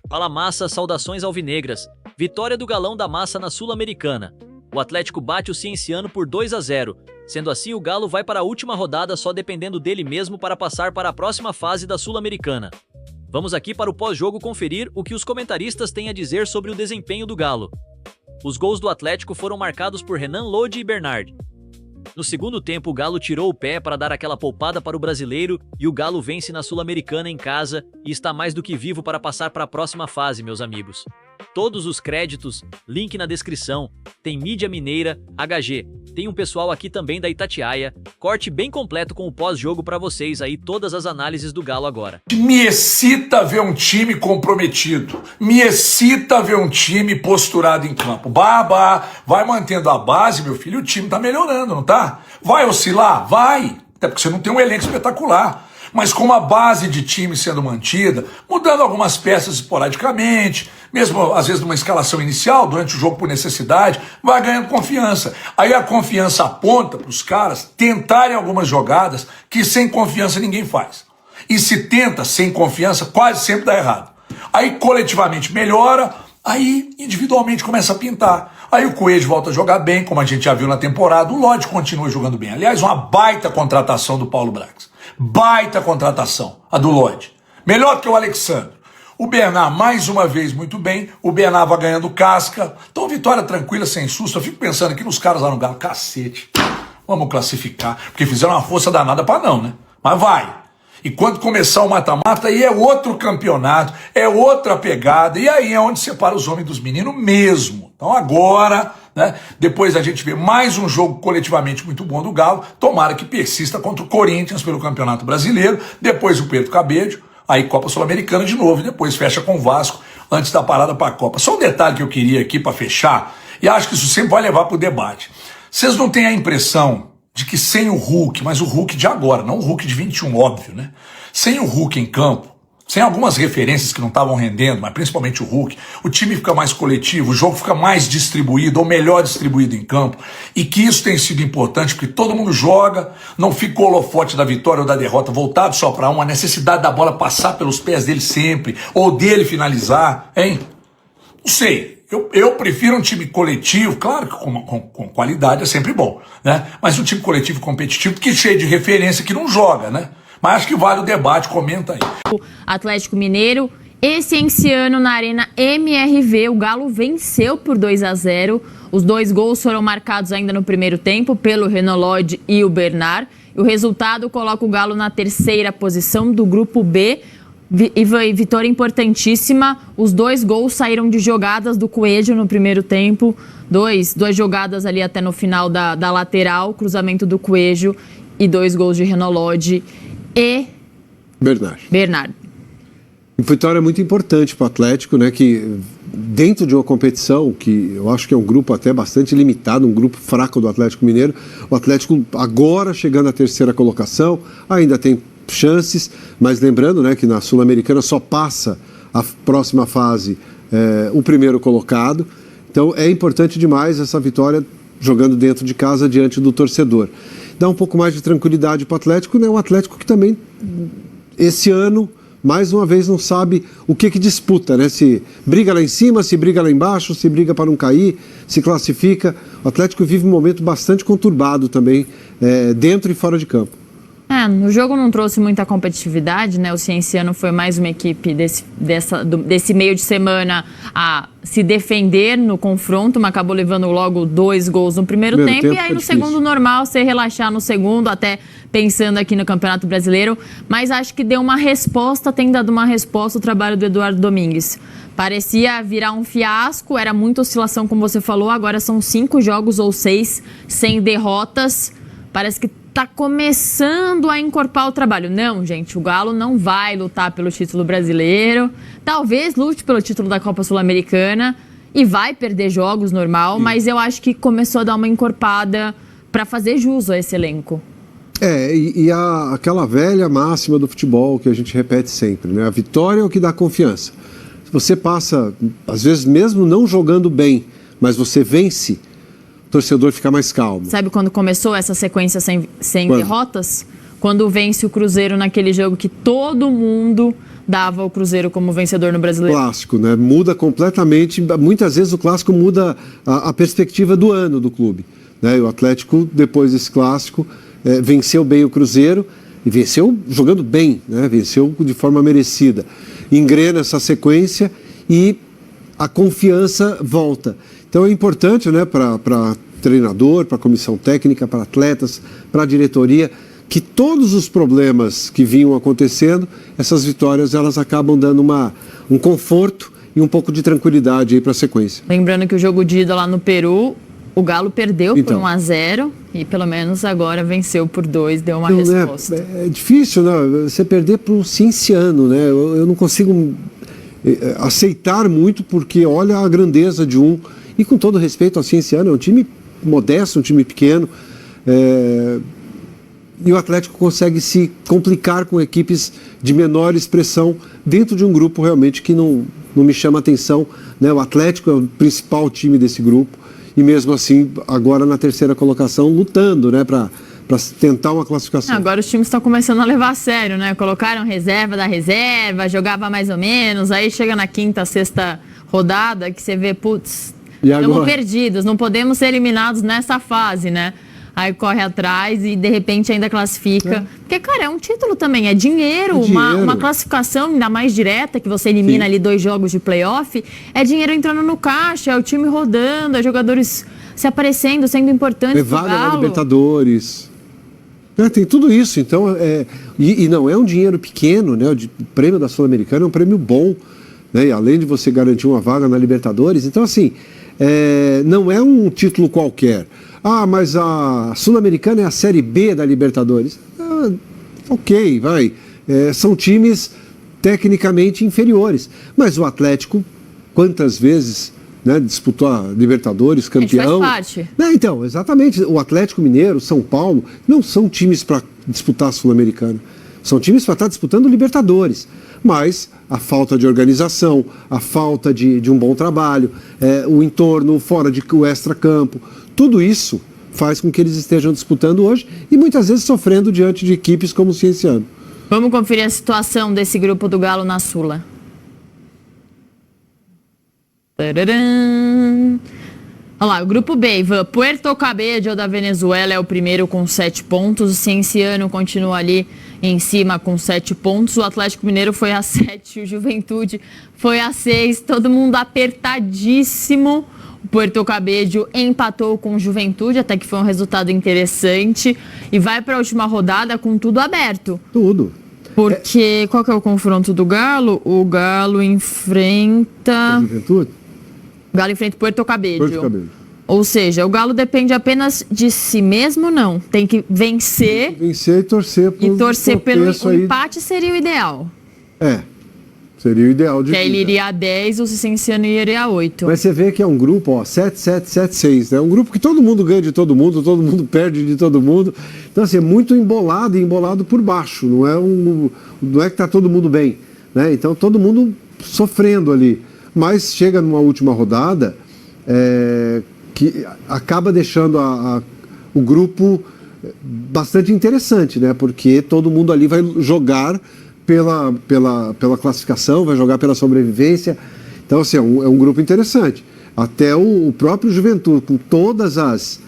Fala Massa, saudações alvinegras. Vitória do Galão da Massa na Sul-Americana. O Atlético bate o Cienciano por 2-0. Sendo assim, o Galo vai para a última rodada só dependendo dele mesmo para passar para a próxima fase da Sul-Americana. Vamos aqui para o pós-jogo conferir o que os comentaristas têm a dizer sobre o desempenho do Galo. Os gols do Atlético foram marcados por Renan Lodi e Bernard. No segundo tempo, o Galo tirou o pé para dar aquela poupada para o brasileiro e o Galo vence na Sul-Americana em casa e está mais do que vivo para passar para a próxima fase, meus amigos. Todos os créditos, link na descrição, tem Mídia Mineira, HG, tem um pessoal aqui também da Itatiaia, corte bem completo com o pós-jogo para vocês aí, todas as análises do Galo agora. Me excita ver um time comprometido, me excita ver um time posturado em campo. Vai mantendo a base, meu filho, o time tá melhorando, não tá? Vai oscilar? Vai, até porque você não tem um elenco espetacular. Mas com uma base de time sendo mantida, mudando algumas peças esporadicamente, mesmo às vezes numa escalação inicial, durante o jogo por necessidade, vai ganhando confiança. Aí a confiança aponta para os caras tentarem algumas jogadas que sem confiança ninguém faz. E se tenta sem confiança, quase sempre dá errado. Aí coletivamente melhora, aí individualmente começa a pintar. Aí o Coelho volta a jogar bem, como a gente já viu na temporada, o Lodi continua jogando bem. Aliás, uma baita contratação do Paulo Brax. Baita contratação, a do Lodi. Melhor que o Alexandre. O Bernard, mais uma vez, muito bem. O Bernard vai ganhando casca. Então, vitória tranquila, sem susto. Eu fico pensando aqui nos caras lá no Galo. Cacete, vamos classificar. Porque fizeram uma força danada para não, né? Mas vai. E quando começar o mata-mata, aí é outro campeonato, é outra pegada. E aí é onde separa os homens dos meninos mesmo. Então agora, né, depois a gente vê mais um jogo coletivamente muito bom do Galo. Tomara que persista contra o Corinthians pelo Campeonato Brasileiro. Depois o Pedro Cabello, aí Copa Sul-Americana de novo. E depois fecha com o Vasco antes da parada para a Copa. Só um detalhe que eu queria aqui para fechar, e acho que isso sempre vai levar para o debate. Vocês não têm a impressão de que sem o Hulk, mas o Hulk de agora, não o Hulk de 21, óbvio, né? Sem o Hulk em campo, sem algumas referências que não estavam rendendo, mas principalmente o Hulk, o time fica mais coletivo, o jogo fica mais distribuído, ou melhor distribuído em campo, e que isso tem sido importante, porque todo mundo joga, não fica o holofote da vitória ou da derrota voltado só para uma necessidade da bola passar pelos pés dele sempre, ou dele finalizar, hein? Não sei. Eu prefiro um time coletivo, claro que com qualidade é sempre bom, né? Mas um time coletivo competitivo que cheio de referência, que não joga, né? Mas acho que vale o debate, comenta aí. O Atlético Mineiro e Cienciano na Arena MRV, o Galo venceu por 2-0. Os dois gols foram marcados ainda no primeiro tempo pelo Renan Lodi e o Bernard. E o resultado coloca o Galo na terceira posição do grupo B. E vitória importantíssima, os dois gols saíram de jogadas do Coelho no primeiro tempo, duas jogadas ali até no final da lateral, cruzamento do Coelho e 2 gols de Renan Lodi e Bernard. Vitória muito importante para o Atlético, né, que dentro de uma competição que eu acho que é um grupo até bastante limitado, um grupo fraco do Atlético Mineiro, o Atlético agora chegando à terceira colocação, ainda tem chances, mas lembrando, né, que na Sul-Americana só passa a próxima fase o primeiro colocado, então é importante demais essa vitória jogando dentro de casa diante do torcedor. Dá um pouco mais de tranquilidade para o Atlético, né, um Atlético que também esse ano mais uma vez não sabe o que disputa, né, se briga lá em cima, se briga lá embaixo, se briga para não cair, se classifica. O Atlético vive um momento bastante conturbado também, dentro e fora de campo. No jogo não trouxe muita competitividade, né? O Cienciano foi mais uma equipe desse meio de semana a se defender no confronto, mas acabou levando logo 2 gols no primeiro tempo e aí no segundo normal, você relaxar no segundo, até pensando aqui no Campeonato Brasileiro, mas acho que deu uma resposta, tem dado uma resposta o trabalho do Eduardo Domingues. Parecia virar um fiasco, era muita oscilação, como você falou, agora são 5 jogos ou 6 sem derrotas, parece que está começando a encorpar o trabalho. Não, gente, o Galo não vai lutar pelo título brasileiro, talvez lute pelo título da Copa Sul-Americana e vai perder jogos, normal, mas eu acho que começou a dar uma encorpada para fazer jus a esse elenco. Aquela velha máxima do futebol que a gente repete sempre, né? A vitória é o que dá confiança. Se você passa, às vezes mesmo não jogando bem, mas você vence, o torcedor fica mais calmo. Sabe quando começou essa sequência sem derrotas? Quando vence o Cruzeiro naquele jogo que todo mundo dava o Cruzeiro como vencedor no Brasileiro. Clássico, né? Muda completamente. Muitas vezes o clássico muda a perspectiva do ano do clube, né? E o Atlético, depois desse clássico, venceu bem o Cruzeiro e venceu jogando bem, né? Venceu de forma merecida. Engrena essa sequência e a confiança volta. Então é importante, né, para treinador, para comissão técnica, para atletas, para a diretoria, que todos os problemas que vinham acontecendo, essas vitórias elas acabam dando um conforto e um pouco de tranquilidade aí para a sequência. Lembrando que o jogo de ida lá no Peru, o Galo perdeu por 1-0 e pelo menos agora venceu por 2, deu uma resposta. É difícil, né? Você perder para o Cienciano, né? Eu não consigo aceitar muito, porque olha a grandeza de um, e com todo respeito ao Cienciano, é um time modesto, um time pequeno, e o Atlético consegue se complicar com equipes de menor expressão dentro de um grupo realmente que não me chama atenção, né? O Atlético é o principal time desse grupo e mesmo assim agora na terceira colocação lutando, né, para tentar uma classificação. Agora os times estão começando a levar a sério, né? Colocaram reserva da reserva, jogava mais ou menos, aí chega na quinta, sexta rodada que você vê, putz, estamos perdidos, não podemos ser eliminados nessa fase, né? Aí corre atrás e de repente ainda classifica. Porque, cara, é um título também, é dinheiro. Uma classificação ainda mais direta, que você elimina ali 2 jogos de playoff, é dinheiro entrando no caixa, é o time rodando, é jogadores se aparecendo, sendo importantes pro Galo. Na Libertadores. Tem tudo isso, então, e não é um dinheiro pequeno, né? O prêmio da Sul-Americana é um prêmio bom, né? E além de você garantir uma vaga na Libertadores, então assim, não é um título qualquer. Ah, mas a Sul-Americana é a Série B da Libertadores. Ok, vai. São times tecnicamente inferiores. Mas o Atlético, quantas vezes, né, disputou a Libertadores, campeão? Faz parte. Então, exatamente. O Atlético Mineiro, São Paulo, não são times para disputar a Sul-Americana. São times para estar disputando Libertadores. Mas a falta de organização, a falta de um bom trabalho, o entorno fora o extra-campo, tudo isso faz com que eles estejam disputando hoje e muitas vezes sofrendo diante de equipes como o Cienciano. Vamos conferir a situação desse grupo do Galo na Sula. Tararam. Olha lá, o grupo B, Ivan, Puerto Cabello da Venezuela é o primeiro com 7 pontos, o Cienciano continua ali em cima com 7 pontos, o Atlético Mineiro foi a 7, o Juventude foi a 6, todo mundo apertadíssimo. O Puerto Cabello empatou com o Juventude, até que foi um resultado interessante, e vai para a última rodada com tudo aberto. Tudo. Porque qual que é o confronto do Galo? O Galo enfrenta... Juventude? O Galo enfrenta o Puerto Cabello. Puerto Cabello. Ou seja, o Galo depende apenas de si mesmo, não. Tem que vencer. Vencer e torcer por pelo empate seria o ideal. Seria o ideal de... Que aí ele iria a 10, o Cienciano iria a 8. Mas você vê que é um grupo, 7, 7, 7, 6, né? Um grupo que todo mundo ganha de todo mundo perde de todo mundo. Então, assim, é muito embolado e embolado por baixo. Não é que está todo mundo bem, né? Então, todo mundo sofrendo ali. Mas chega numa última rodada que acaba deixando o grupo bastante interessante, né? Porque todo mundo ali vai jogar pela classificação, vai jogar pela sobrevivência. Então, assim, é um grupo interessante. Até o próprio Juventude, com todas as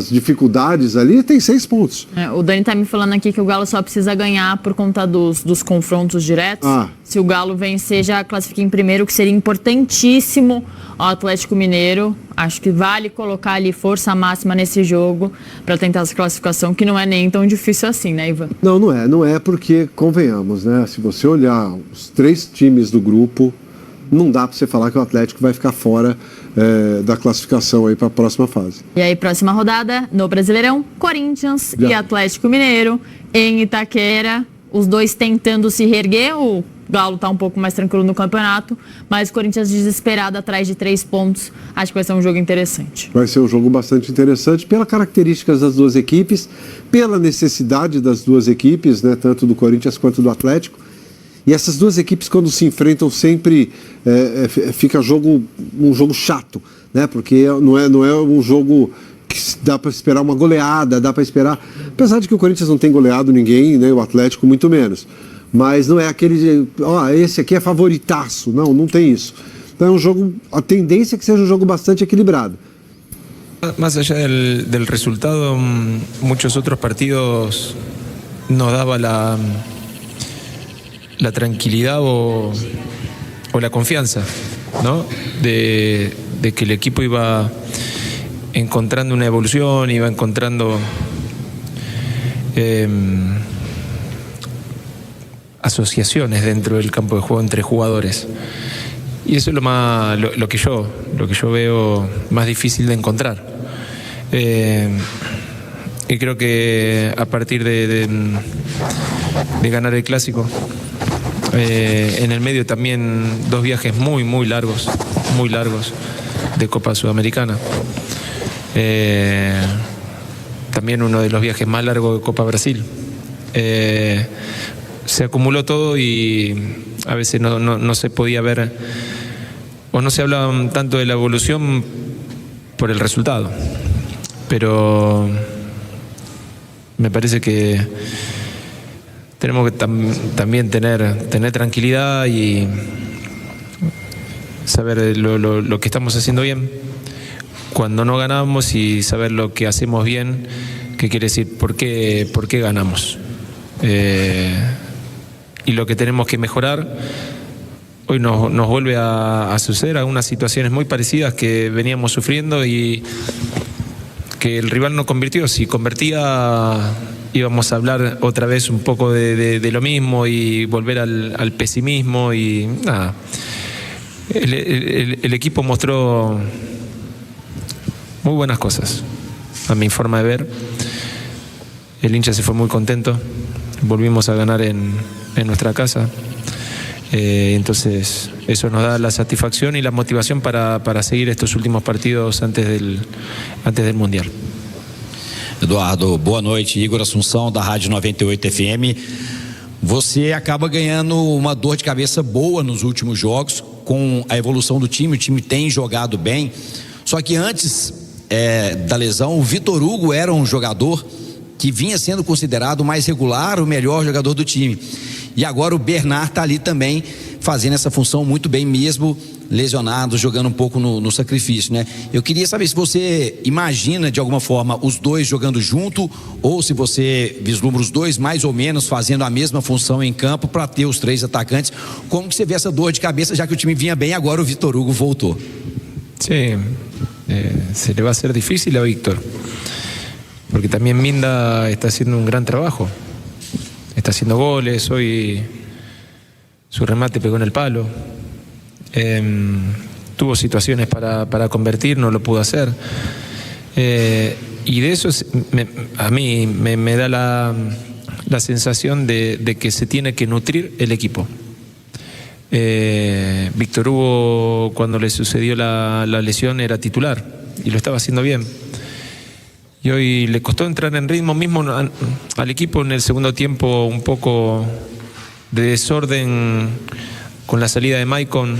dificuldades ali, tem 6 pontos. O Dani tá me falando aqui que o Galo só precisa ganhar por conta dos confrontos diretos. Se o Galo vencer, já classifica em primeiro, que seria importantíssimo ao Atlético Mineiro. Acho que vale colocar ali força máxima nesse jogo para tentar essa classificação, que não é nem tão difícil assim, né, Ivan? Não é porque, convenhamos, né? Se você olhar os 3 times do grupo, não dá para você falar que o Atlético vai ficar fora da classificação aí para a próxima fase. E aí, próxima rodada, no Brasileirão, Corinthians e Atlético Mineiro, em Itaquera, os dois tentando se reerguer. O Galo está um pouco mais tranquilo no campeonato, mas o Corinthians desesperado atrás de 3 pontos. Acho que vai ser um jogo interessante. Vai ser um jogo bastante interessante pelas características das duas equipes, pela necessidade das duas equipes, né, tanto do Corinthians quanto do Atlético. E essas duas equipes, quando se enfrentam, sempre fica um jogo chato, né? Porque não é um jogo que dá para esperar uma goleada, dá para esperar... Apesar de que o Corinthians não tem goleado ninguém, né? O Atlético muito menos. mas não é aquele, esse aqui é favoritaço, não tem isso. Então é um jogo, a tendência é que seja um jogo bastante equilibrado. Más allá del resultado, muchos otros partidos nos daba la tranquilidad o la confianza, ¿no? De que el equipo iba encontrando una evolución, iba encontrando asociaciones dentro del campo de juego entre jugadores. Y eso es lo que yo veo más difícil de encontrar. Y creo que a partir de ganar el clásico, en el medio también 2 viajes muy largos de Copa Sudamericana. También uno de los viajes más largos de Copa Brasil. Se acumuló todo y a veces no se podía ver o no se hablaba tanto de la evolución por el resultado. Pero me parece que tenemos que también tener tranquilidad y saber lo que estamos haciendo bien cuando no ganamos y saber lo que hacemos bien, qué quiere decir, por qué ganamos. Y lo que tenemos que mejorar. Hoy nos vuelve a suceder algunas situaciones muy parecidas que veníamos sufriendo y que el rival no convirtió. Si convertía, íbamos a hablar otra vez un poco de lo mismo y volver al pesimismo y nada. El equipo mostró muy buenas cosas, a mi forma de ver. El hincha se fue muy contento. Volvimos a ganar en nuestra casa. Entonces eso nos da la satisfacción y la motivación para seguir estos últimos partidos antes del Mundial. Eduardo, boa noite. Igor Assunção, da Rádio 98 FM. Você acaba ganhando uma dor de cabeça boa nos últimos jogos com a evolução do time. O time tem jogado bem. Só que antes da lesão, o Vitor Hugo era um jogador que vinha sendo considerado o mais regular, o melhor jogador do time. E agora o Bernard está ali também fazendo essa função muito bem, mesmo lesionado, jogando um pouco no sacrifício, né? Eu queria saber se você imagina de alguma forma os dois jogando junto ou se você vislumbra os dois mais ou menos fazendo a mesma função em campo para ter os 3 atacantes. Como que você vê essa dor de cabeça, já que o time vinha bem, agora o Vitor Hugo voltou? Sí, se le va a hacer difícil a Víctor, porque también Minda está haciendo un gran trabajo. Está haciendo goles, hoy su remate pegó en el palo. Tuvo situaciones para convertir, no lo pudo hacer. Y de eso a mí me da la sensación de que se tiene que nutrir el equipo. Víctor Hugo, cuando le sucedió la lesión, era titular y lo estaba haciendo bien. Y hoy le costó entrar en ritmo mismo al equipo en el segundo tiempo, un poco de desorden con la salida de Maicon.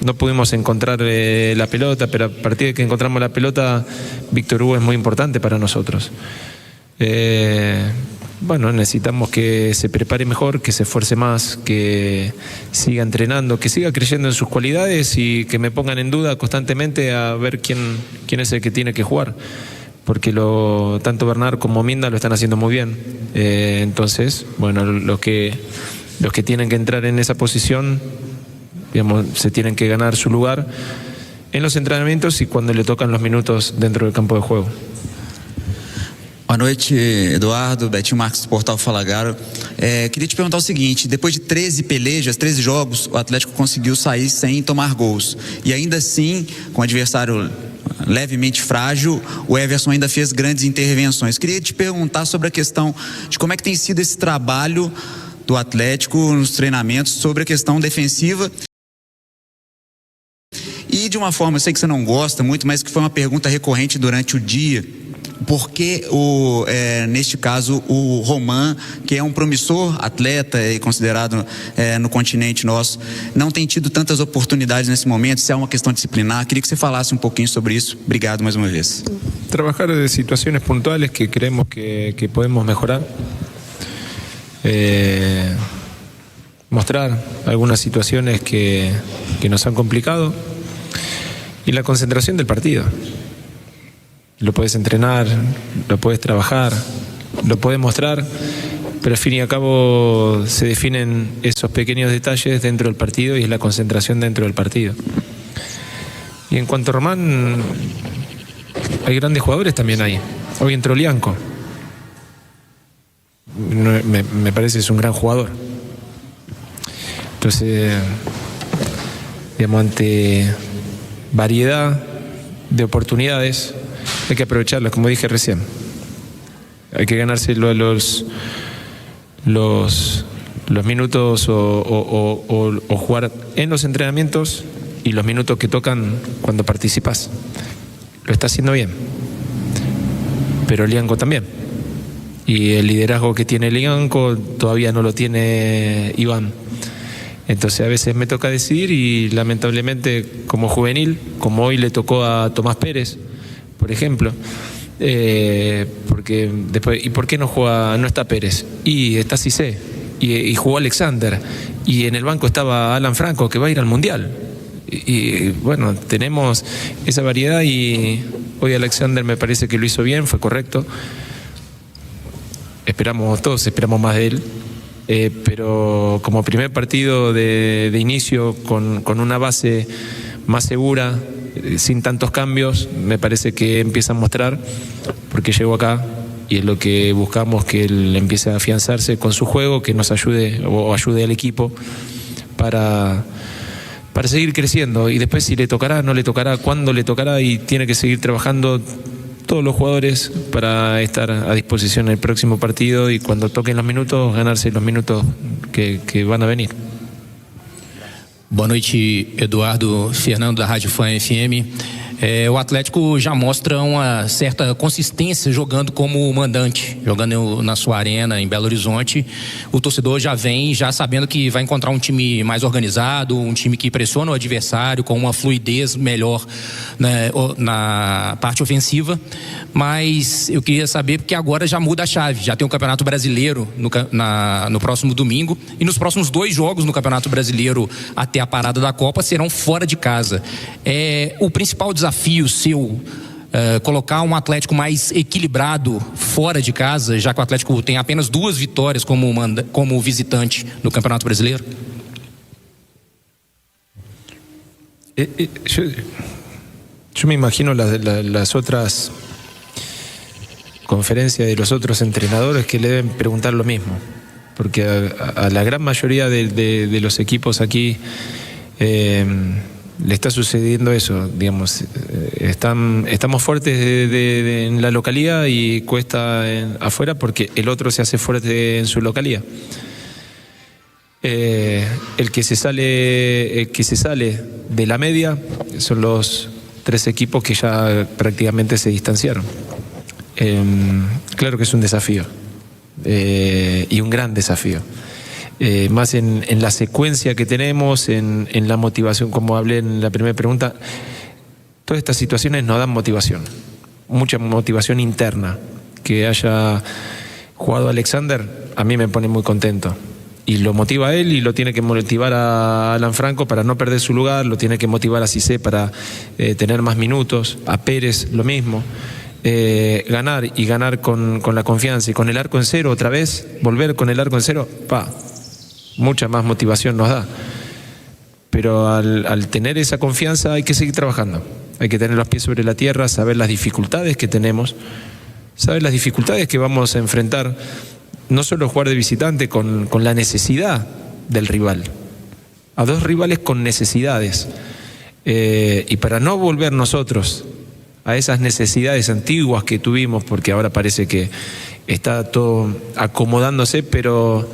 No pudimos encontrar la pelota, pero a partir de que encontramos la pelota, Víctor Hugo es muy importante para nosotros. Bueno, necesitamos que se prepare mejor, que se esfuerce más, que siga entrenando, que siga creyendo en sus cualidades y que me pongan en duda constantemente a ver quién es el que tiene que jugar, porque tanto Bernard como Minda lo están haciendo muy bien. Entonces, bueno, los que tienen que entrar en esa posición, digamos, se tienen que ganar su lugar en los entrenamientos y cuando le tocan los minutos dentro del campo de juego. Boa noite, Eduardo, Betinho Marques do Portal Fala Garo. Queria te perguntar o seguinte: depois de 13 pelejas, 13 jogos, o Atlético conseguiu sair sem tomar gols. E ainda assim, com o adversário levemente frágil, o Everson ainda fez grandes intervenções. Queria te perguntar sobre a questão de como é que tem sido esse trabalho do Atlético nos treinamentos, sobre a questão defensiva. E de uma forma, eu sei que você não gosta muito, mas que foi uma pergunta recorrente durante o dia: por que neste caso o Roman, que é um promissor atleta e considerado no continente nosso, não tem tido tantas oportunidades nesse momento? Se é uma questão disciplinar, queria que você falasse um pouquinho sobre isso. Obrigado mais uma vez. Trabajar de situaciones puntuales que creemos que podemos mejorar. mostrar algunas situaciones que nos han complicado y la concentración del partido. Lo puedes entrenar, lo puedes trabajar, lo puedes mostrar, pero al fin y al cabo se definen esos pequeños detalles dentro del partido y es la concentración dentro del partido. Y en cuanto a Román, hay grandes jugadores también ahí. Hoy entró Lianco. Me parece que es un gran jugador. Entonces, digamos, ante variedad de oportunidades, hay que aprovecharlas, como dije recién. Hay que ganarse los minutos o jugar en los entrenamientos y los minutos que tocan cuando participas. Lo está haciendo bien, pero Lianco también. Y el liderazgo que tiene Lianco todavía no lo tiene Iván. Entonces a veces me toca decidir y lamentablemente como juvenil, como hoy le tocó a Tomás Pérez, por ejemplo, porque después, ¿y por qué no está Pérez? Y está Cissé, y jugó Alexander, y en el banco estaba Alan Franco, que va a ir al Mundial. Y bueno, tenemos esa variedad y hoy Alexander me parece que lo hizo bien, fue correcto. Todos esperamos más de él. Pero como primer partido de inicio con una base más segura, sin tantos cambios, me parece que empieza a mostrar, porque llegó acá y es lo que buscamos, que él empiece a afianzarse con su juego, que nos ayude o ayude al equipo para seguir creciendo. Y después si le tocará, no le tocará, cuándo le tocará, y tiene que seguir trabajando todos los jugadores para estar a disposición en el próximo partido y cuando toquen los minutos, ganarse los minutos que van a venir. Boa noite, Eduardo, Fernando da Rádio Fan FM. O Atlético já mostra uma certa consistência jogando como mandante, jogando na sua arena em Belo Horizonte. O torcedor já vem sabendo que vai encontrar um time mais organizado, um time que pressiona o adversário com uma fluidez melhor, né, na parte ofensiva. Mas eu queria saber, porque agora já muda a chave, já tem o Campeonato Brasileiro no próximo domingo, e nos próximos 2 jogos no Campeonato Brasileiro até a parada da Copa serão fora de casa. O principal desafio seu, colocar um Atlético mais equilibrado fora de casa, já que o Atlético tem apenas 2 vitórias como visitante no Campeonato Brasileiro? Yo me imagino las otras conferencias de los otros entrenadores que le deben preguntar lo mismo, porque a la gran mayoría de los equipos aquí le está sucediendo eso, digamos. Estamos fuertes en la localidad y cuesta afuera porque el otro se hace fuerte en su localidad. El que se sale de la media son los 3 equipos que ya prácticamente se distanciaron. Claro que es un desafío y un gran desafío. Más en la secuencia que tenemos, en la motivación, como hablé en la primera pregunta. Todas estas situaciones nos dan motivación, mucha motivación interna. Que haya jugado Alexander a mí me pone muy contento y lo motiva a él, y lo tiene que motivar a Alan Franco para no perder su lugar, lo tiene que motivar a Cissé para tener más minutos, a Pérez lo mismo. Ganar con la confianza y con el arco en cero otra vez, volver con el arco en cero, mucha más motivación nos da. Pero al tener esa confianza hay que seguir trabajando, hay que tener los pies sobre la tierra, saber las dificultades que tenemos, saber las dificultades que vamos a enfrentar, no solo jugar de visitante con la necesidad del rival, a 2 rivales con necesidades, y para no volver nosotros a esas necesidades antiguas que tuvimos, porque ahora parece que está todo acomodándose, pero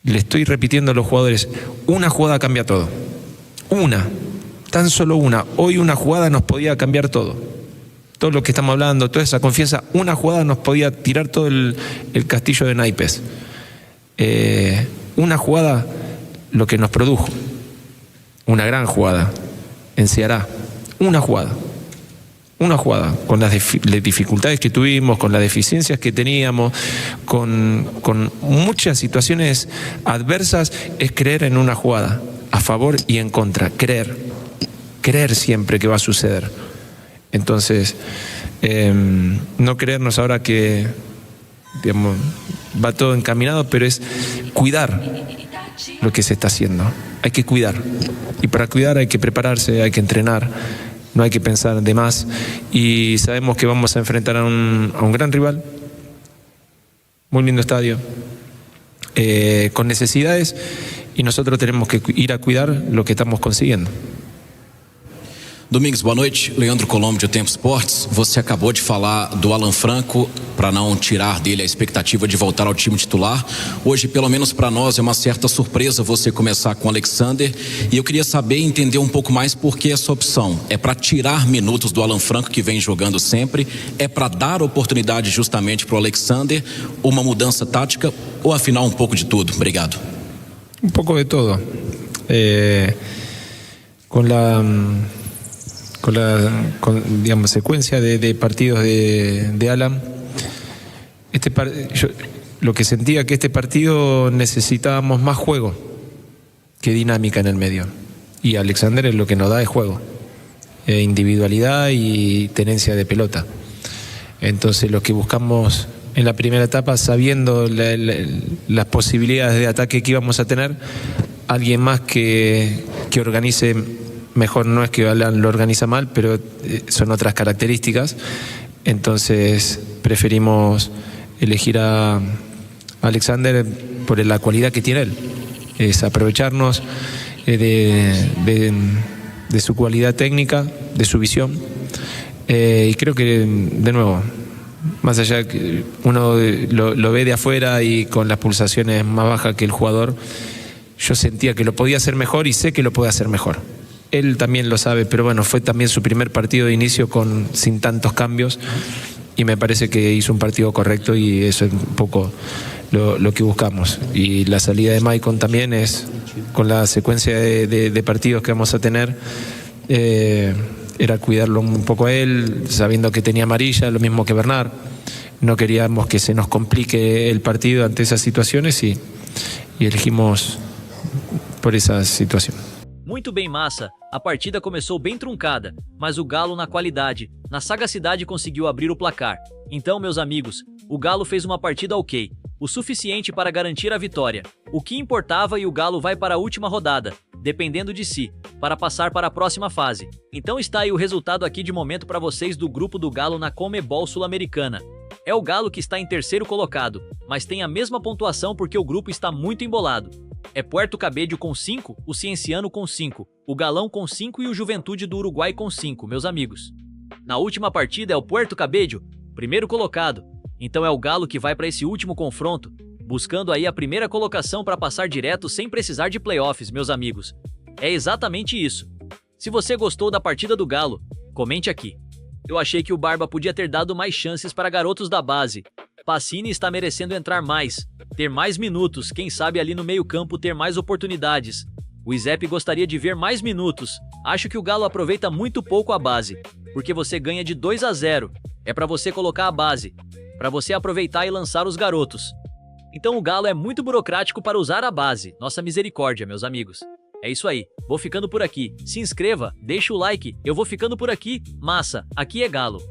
le estoy repitiendo a los jugadores, una jugada cambia todo. Tan solo una. Hoy una jugada nos podía cambiar todo. Todo lo que estamos hablando, toda esa confianza, una jugada nos podía tirar todo el castillo de naipes. Una jugada lo que nos produjo. Una gran jugada en Ceará. Una jugada. una jugada, con las dificultades que tuvimos, con las deficiencias que teníamos, con muchas situaciones adversas, es creer en una jugada, a favor y en contra, creer siempre que va a suceder. Entonces, no creernos ahora que, digamos, va todo encaminado, pero es cuidar lo que se está haciendo. Hay que cuidar, y para cuidar hay que prepararse, hay que entrenar. No hay que pensar de más, y sabemos que vamos a enfrentar a un gran rival, muy lindo estadio, con necesidades, y nosotros tenemos que ir a cuidar lo que estamos consiguiendo. Domingos, boa noite. Leandro Colombo, de Tempo Esportes. Você acabou de falar do Alan Franco, para não tirar dele a expectativa de voltar ao time titular. Hoje, pelo menos para nós, é uma certa surpresa você começar com o Alexander. E eu queria saber e entender um pouco mais por que essa opção. É para tirar minutos do Alan Franco, que vem jogando sempre? É para dar oportunidade justamente para o Alexander? Uma mudança tática? Ou afinal um pouco de tudo? Obrigado. Un poco de todo. Con la digamos, secuencia de partidos de Alan, yo lo que sentía que este partido necesitábamos más juego que dinámica en el medio, y Alexander es lo que nos da es juego, individualidad y tenencia de pelota. Entonces lo que buscamos en la primera etapa, sabiendo las posibilidades de ataque que íbamos a tener, alguien más que organice mejor. No es que Alan lo organiza mal, pero son otras características. Entonces preferimos elegir a Alexander por la cualidad que tiene él. Es aprovecharnos de su cualidad técnica, de su visión. Y creo que, de nuevo, más allá que uno lo ve de afuera y con las pulsaciones más bajas que el jugador, yo sentía que lo podía hacer mejor y sé que lo puede hacer mejor. Él también lo sabe, pero bueno, fue también su primer partido de inicio sin tantos cambios, y me parece que hizo un partido correcto, y eso es un poco lo que buscamos. Y la salida de Maicon también es, con la secuencia de partidos que vamos a tener, era cuidarlo un poco a él, sabiendo que tenía amarilla, lo mismo que Bernard. No queríamos que se nos complique el partido ante esas situaciones, y elegimos por esa situación. Muito bem, Massa. A partida começou bem truncada, mas o Galo, na qualidade, na sagacidade, conseguiu abrir o placar. Então, meus amigos, o Galo fez uma partida ok, o suficiente para garantir a vitória. O que importava, e o Galo vai para a última rodada, dependendo de si, para passar para a próxima fase. Então está aí o resultado aqui de momento para vocês do grupo do Galo na Conmebol Sul-Americana. É o Galo que está em terceiro colocado, mas tem a mesma pontuação porque o grupo está muito embolado. É Puerto Cabello com 5, o Cienciano com 5, o Galão com 5 e o Juventude do Uruguai com 5, meus amigos. Na última partida é o Puerto Cabello, primeiro colocado, então é o Galo que vai para esse último confronto, buscando aí a primeira colocação para passar direto sem precisar de playoffs, meus amigos. É exatamente isso. Se você gostou da partida do Galo, comente aqui. Eu achei que o Barba podia ter dado mais chances para garotos da base. Pacini está merecendo entrar mais, ter mais minutos, quem sabe ali no meio-campo ter mais oportunidades. O Izep gostaria de ver mais minutos. Acho que o Galo aproveita muito pouco a base, porque você ganha de 2-0. É para você colocar a base, para você aproveitar e lançar os garotos. Então o Galo é muito burocrático para usar a base. Nossa misericórdia, meus amigos. É isso aí, vou ficando por aqui. Se inscreva, deixa o like, eu vou ficando por aqui. Massa, aqui é Galo.